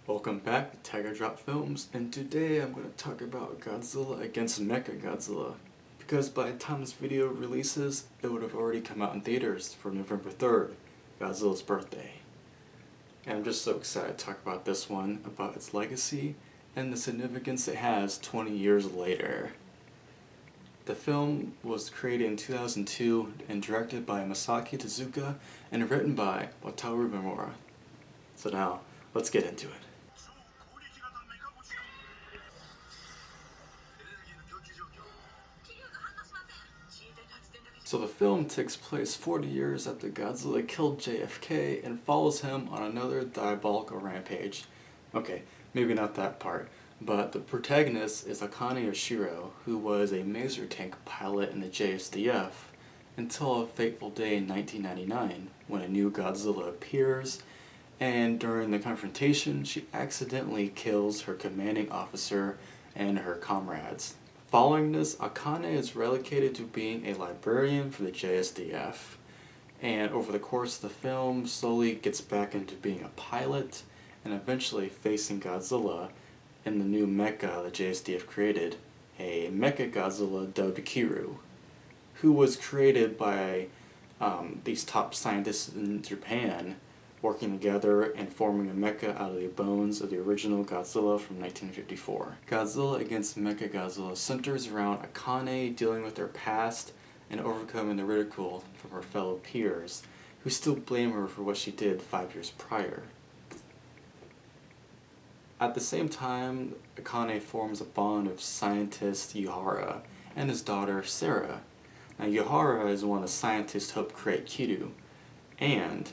Welcome back to Tiger Drop Films, and today I'm going to talk about Godzilla Against Mechagodzilla. Because by the time this video releases, it would have already come out in theaters for November 3rd, Godzilla's birthday. And I'm just so excited to talk about this one, about its legacy, and the significance it has 20 years later. The film was created in 2002 and directed by Masaki Tezuka and written by Wataru Mimura. So now, let's get into it. So the film takes place 40 years after Godzilla killed JFK and follows him on another diabolical rampage. Okay, maybe not that part, but the protagonist is Akane Yoshiro, who was a Maser tank pilot in the JSDF until a fateful day in 1999 when a new Godzilla appears, and during the confrontation she accidentally kills her commanding officer and her comrades. Following this, Akane is relegated to being a librarian for the JSDF, and over the course of the film slowly gets back into being a pilot and eventually facing Godzilla in the new mecha the JSDF created, a Megaguirus dubbed Kiryu, who was created by these top scientists in Japan working together and forming a mecha out of the bones of the original Godzilla from 1954. Godzilla Against Mechagodzilla centers around Akane dealing with her past and overcoming the ridicule from her fellow peers, who still blame her for what she did 5 years prior. At the same time, Akane forms a bond of scientist Yuhara and his daughter Sarah. Now Yuhara is one of the scientists who helped create Kiryu, and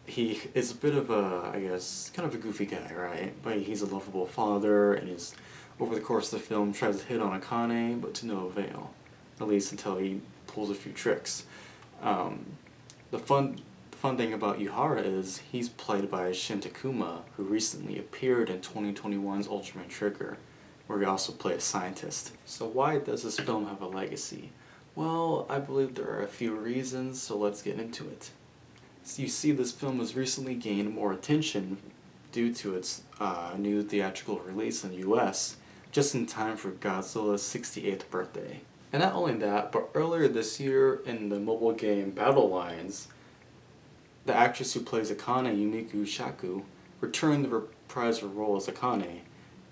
he is a bit of a, I guess, kind of a goofy guy, right? But he's a lovable father, and is, over the course of the film, tries to hit on Akane, but to no avail. At least until he pulls a few tricks. The fun thing about Yuhara is he's played by Shin Takuma, who recently appeared in 2021's Ultraman Trigger, where he also played a scientist. So why does this film have a legacy? Well, I believe there are a few reasons, so let's get into it. So you see, this film has recently gained more attention due to its new theatrical release in the US, just in time for Godzilla's 68th birthday. And not only that, but earlier this year in the mobile game Battle Lines, the actress who plays Akane, Yumiko Shaku, returned to reprise her role as Akane,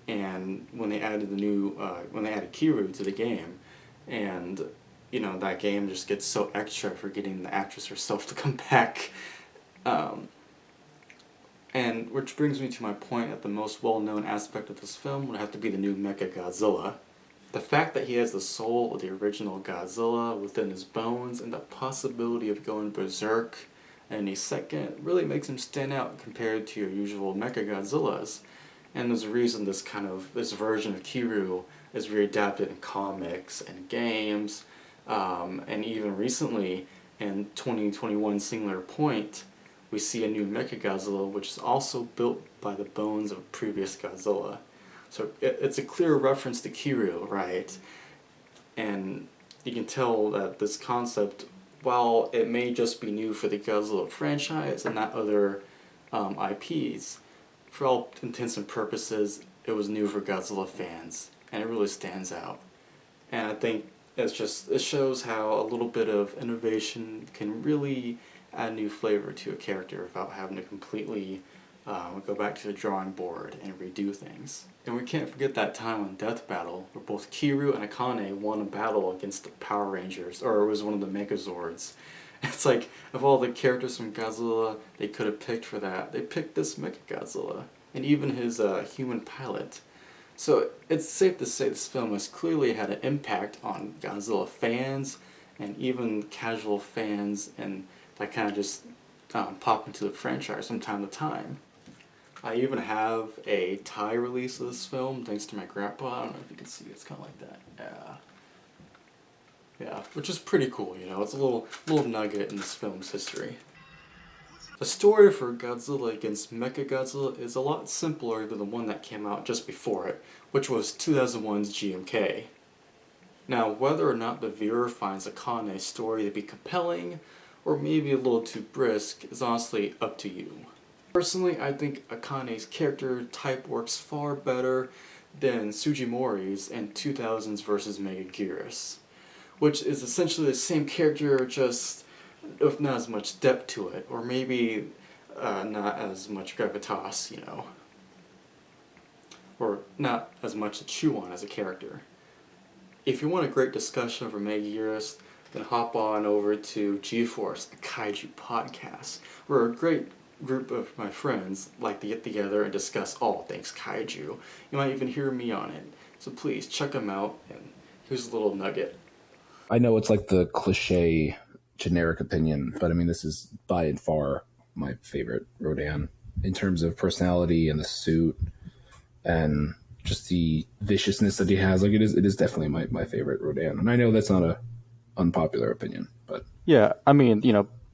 and when they added Kiryu to the game, and you know, that game just gets so extra for getting the actress herself to come back. And which brings me to my point that the most well-known aspect of this film would have to be the new Megagodzilla. The fact that he has the soul of the original Godzilla within his bones and the possibility of going berserk in a second really makes him stand out compared to your usual Mechagodzillas. And there's a reason this version of Kiryu is readapted in comics and games. And even recently, in 2021 Singular Point, we see a new Mechagodzilla, which is also built by the bones of previous Godzilla. So it's a clear reference to Kiryu, right? And you can tell that this concept, while it may just be new for the Godzilla franchise and not other IPs, for all intents and purposes, it was new for Godzilla fans, and it really stands out. And I think it shows how a little bit of innovation can really add new flavor to a character without having to completely go back to the drawing board and redo things. And we can't forget that time on Death Battle, where both Kiryu and Akane won a battle against the Power Rangers, or it was one of the Megazords. It's like, of all the characters from Godzilla they could have picked for that, they picked this Mechagodzilla, and even his human pilot. So it's safe to say this film has clearly had an impact on Godzilla fans and even casual fans, and that kind of just pop into the franchise from time to time. I even have a Thai release of this film thanks to my grandpa. I don't know if you can see it, it's kind of like that. Yeah, which is pretty cool, you know, it's a little nugget in this film's history. The story for Godzilla Against Mechagodzilla is a lot simpler than the one that came out just before it, which was 2001's GMK. Now, whether or not the viewer finds Akane's story to be compelling, or maybe a little too brisk, is honestly up to you. Personally, I think Akane's character type works far better than Sujimori's in 2000's versus Megaguirus, which is essentially the same character, just with not as much depth to it, or maybe not as much gravitas, or not as much to chew on as a character. If you want a great discussion over Megaguirus, then hop on over to G-Force, a Kaiju podcast, where a great group of my friends like to get together and discuss all things Kaiju. You might even hear me on it. So please check them out, and here's a little nugget. I know it's like the cliche generic opinion, but I mean, this is by and far my favorite Rodan in terms of personality and the suit and just the viciousness that he has. Like, it is definitely my favorite Rodan. And I know that's not a unpopular opinion, but yeah, I mean,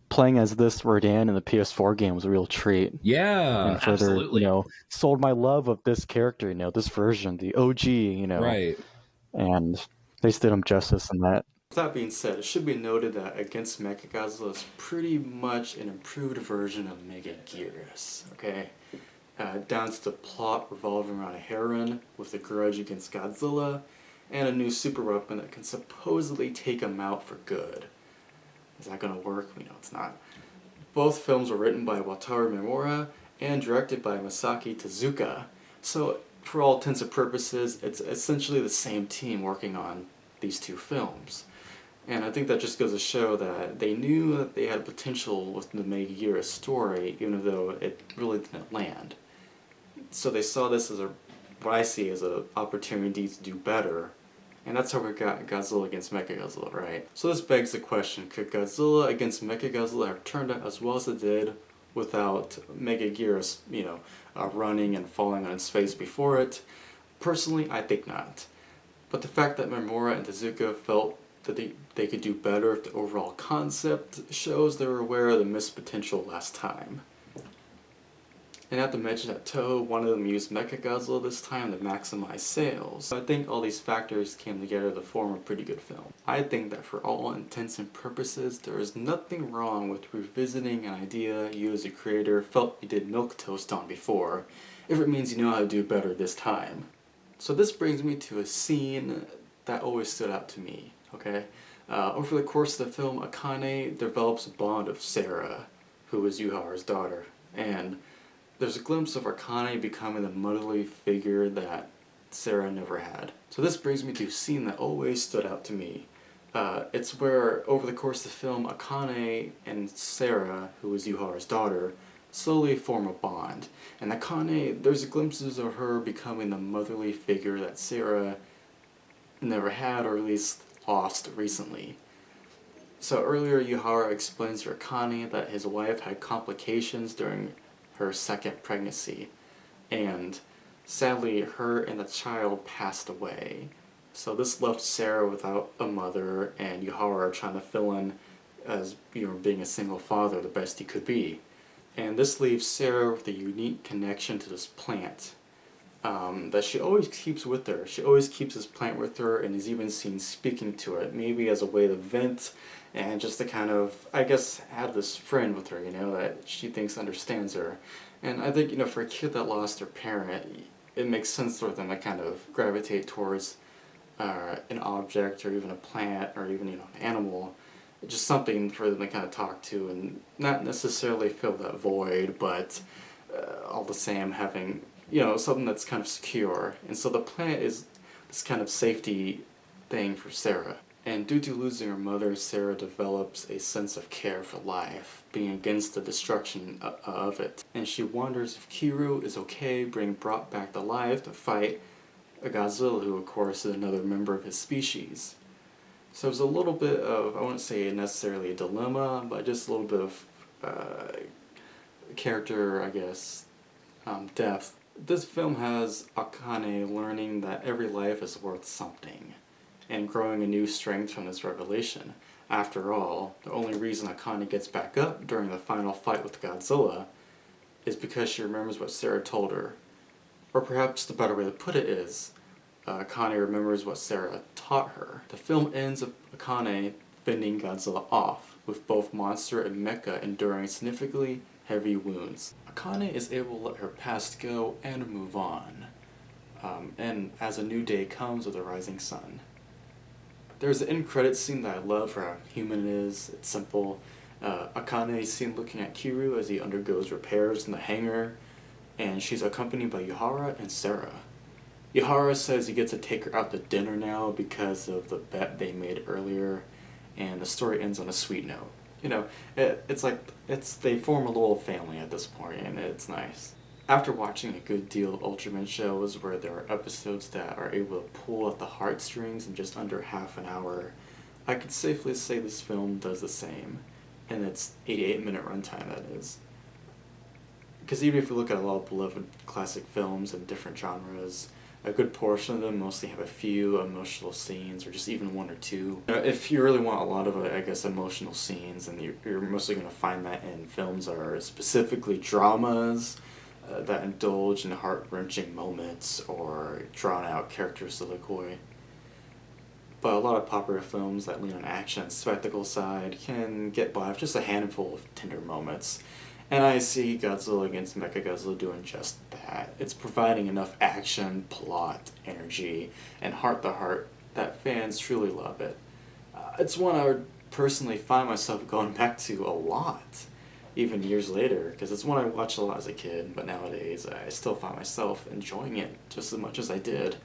playing as this Rodan in the PS4 game was a real treat. Yeah, and further, absolutely. Sold my love of this character, this version, the OG, Right. And they did him justice in that. With that being said, it should be noted that Against Mechagodzilla is pretty much an improved version of Megaguirus, okay? Down to the plot revolving around a heron with a grudge against Godzilla, and a new super weapon that can supposedly take him out for good. Is that going to work? We know it's not. Both films were written by Wataru Mimura and directed by Masaki Tezuka, so for all intents and purposes, it's essentially the same team working on these two films. And I think that just goes to show that they knew that they had potential with the Megaguirus story, even though it really didn't land. So they saw this as what I see as an opportunity to do better, and that's how we got Godzilla Against Mechagodzilla, right? So this begs the question, could Godzilla Against Mechagodzilla have turned out as well as it did without Megaguirus, running and falling on its face before it? Personally, I think not. But the fact that Mimura and Tezuka felt that they could do better if the overall concept shows they were aware of the missed potential last time. And not to mention that Toho wanted them to use Mechagodzilla this time to maximize sales. So I think all these factors came together to form a pretty good film. I think that for all intents and purposes, there is nothing wrong with revisiting an idea you as a creator felt you did milquetoast on before, if it means you know how to do better this time. So this brings me to a scene that always stood out to me, okay? Over the course of the film, Akane develops a bond with Sarah, who is Yuharu's daughter, and there's a glimpse of Akane becoming the motherly figure that Sarah never had. So this brings me to a scene that always stood out to me. It's where, over the course of the film, Akane and Sarah, who is Yuharu's daughter, slowly form a bond. And Akane, there's glimpses of her becoming the motherly figure that Sarah never had, or at least lost recently. So earlier, Yuharu explains to Akane that his wife had complications during her second pregnancy, and sadly her and the child passed away. So this left Sarah without a mother, and Yuharu are trying to fill in as being a single father the best he could be. And this leaves Sarah with a unique connection to this plant that she always keeps with her. She always keeps this plant with her and is even seen speaking to it, maybe as a way to vent and just to kind of, I guess, have this friend with her, that she thinks understands her. And I think, for a kid that lost their parent, it makes sense for them to kind of gravitate towards an object or even a plant or even, an animal. Just something for them to kind of talk to and not necessarily fill that void, but all the same having, something that's kind of secure. And so the plant is this kind of safety thing for Sarah. And due to losing her mother, Sarah develops a sense of care for life, being against the destruction of it. And she wonders if Kiryu is okay being brought back to life to fight a Godzilla, who of course is another member of his species. So there's a little bit of, I wouldn't say necessarily a dilemma, but just a little bit of character, I guess, depth. This film has Akane learning that every life is worth something, and growing a new strength from this revelation. After all, the only reason Akane gets back up during the final fight with Godzilla is because she remembers what Sarah told her. Or perhaps the better way to put it is, Akane remembers what Sarah taught her. The film ends with Akane fending Godzilla off, with both monster and mecha enduring significantly heavy wounds. Akane is able to let her past go and move on. And as a new day comes with a rising sun. There's an end credits scene that I love for how human it is. It's simple. Akane is seen looking at Kiryu as he undergoes repairs in the hangar, and she's accompanied by Yuhara and Sarah. Yuhara says he gets to take her out to dinner now because of the bet they made earlier, and the story ends on a sweet note. You know, they form a little family at this point, and it's nice. After watching a good deal of Ultraman shows where there are episodes that are able to pull at the heartstrings in just under half an hour, I could safely say this film does the same, and its 88-minute runtime, that is. Because even if you look at a lot of beloved classic films in different genres, a good portion of them mostly have a few emotional scenes, or just even one or two. If you really want a lot of, I guess, emotional scenes, and you're mostly going to find that in films that are specifically dramas that indulge in heart-wrenching moments or drawn-out character soliloquy. But a lot of popular films that lean on action and spectacle side can get by with just a handful of tender moments. And I see Godzilla Against Mechagodzilla doing just that. It's providing enough action, plot, energy, and heart-to-heart that fans truly love it. It's one I would personally find myself going back to a lot, even years later, because it's one I watched a lot as a kid, but nowadays I still find myself enjoying it just as much as I did.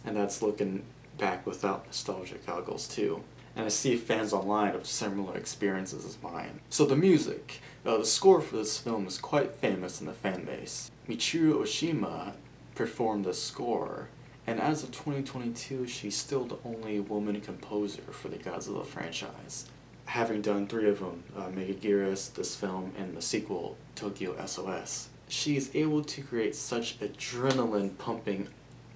And that's looking back without nostalgic goggles too. And I see fans online of similar experiences as mine. So the music. The score for this film is quite famous in the fan base. Michiru Oshima performed the score, and as of 2022, she's still the only woman composer for the Godzilla franchise, having done 3 of them, Megaguirus, this film, and the sequel, Tokyo SOS. She's able to create such adrenaline-pumping,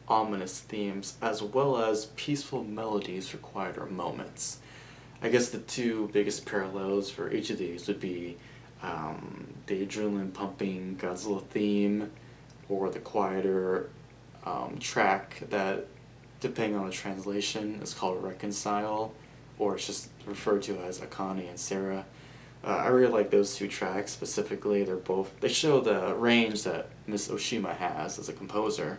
ominous themes, as well as peaceful melodies for quieter moments. I guess the 2 biggest parallels for each of these would be the adrenaline-pumping Godzilla theme, or the quieter track that, depending on the translation, is called Reconcile, or it's just referred to as Akane and Sarah. I really like those 2 tracks specifically. They show the range that Miss Oshima has as a composer.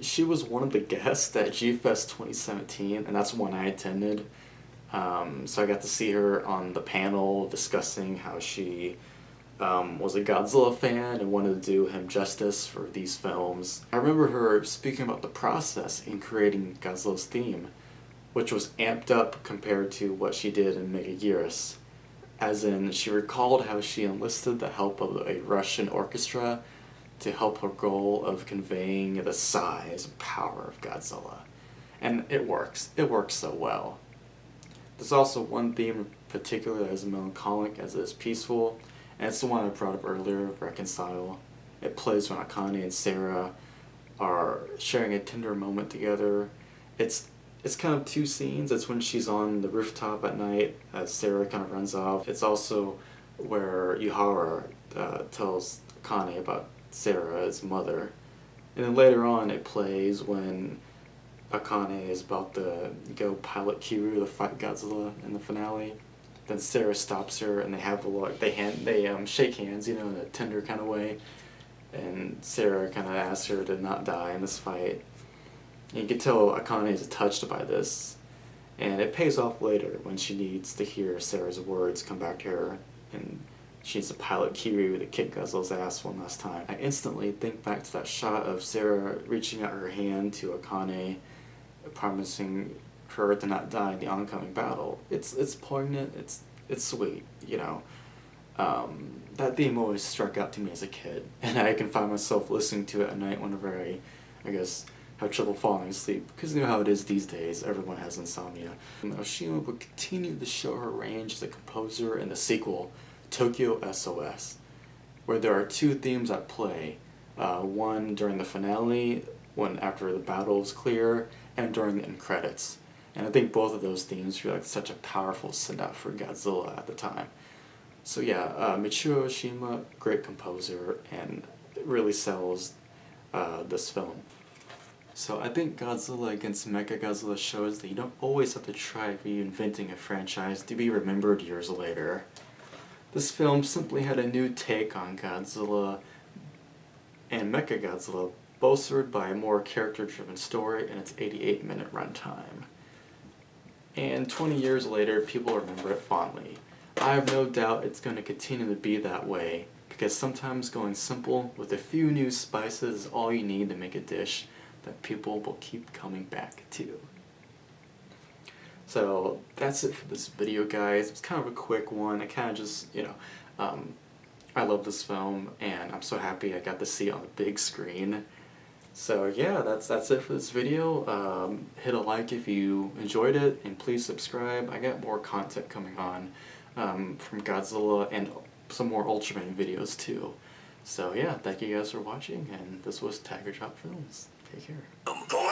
She was one of the guests at G-Fest 2017, and that's one I attended. So I got to see her on the panel discussing how she was a Godzilla fan and wanted to do him justice for these films. I remember her speaking about the process in creating Godzilla's theme, which was amped up compared to what she did in Megaguirus. As in, she recalled how she enlisted the help of a Russian orchestra to help her goal of conveying the size and power of Godzilla. And it works. It works so well. There's also one theme in particular that is melancholic as it is peaceful, and it's the one I brought up earlier, Reconcile. It plays when Akane and Sarah are sharing a tender moment together. It's kind of 2 scenes. It's when she's on the rooftop at night as Sarah kind of runs off. It's also where Yuhara tells Akane about Sarah's mother. And then later on it plays when Akane is about to go pilot Kiryu to fight Godzilla in the finale. Then Sarah stops her and they have they shake hands, in a tender kind of way. And Sarah kind of asks her to not die in this fight. And you can tell Akane is touched by this. And it pays off later when she needs to hear Sarah's words come back to her, and she needs to pilot Kiryu to kick Godzilla's ass one last time. I instantly think back to that shot of Sarah reaching out her hand to Akane, promising her to not die in the oncoming battle. It's poignant, it's sweet, That theme always struck out to me as a kid, and I can find myself listening to it at night whenever I guess, have trouble falling asleep, because you know how it is these days, everyone has insomnia. Oshima would continue to show her range as a composer in the sequel, Tokyo SOS, where there are 2 themes at play, one during the finale, one after the battle is clear, and during the end credits. And I think both of those themes feel like such a powerful send-out for Godzilla at the time. So yeah, Michiru Oshima, great composer, and it really sells this film. So I think Godzilla Against Mechagodzilla shows that you don't always have to try reinventing a franchise to be remembered years later. This film simply had a new take on Godzilla and Mechagodzilla, bolstered by a more character-driven story and its 88-minute runtime. And 20 years later, people remember it fondly. I have no doubt it's going to continue to be that way, because sometimes going simple with a few new spices is all you need to make a dish that people will keep coming back to. So that's it for this video, guys. It's kind of a quick one. I kind of just, I love this film, and I'm so happy I got to see it on the big screen. So yeah, that's it for this video. Hit a like if you enjoyed it, and please subscribe. I got more content coming on from Godzilla and some more Ultraman videos too. So yeah, thank you guys for watching, and this was Tiger Drop Films. Take care.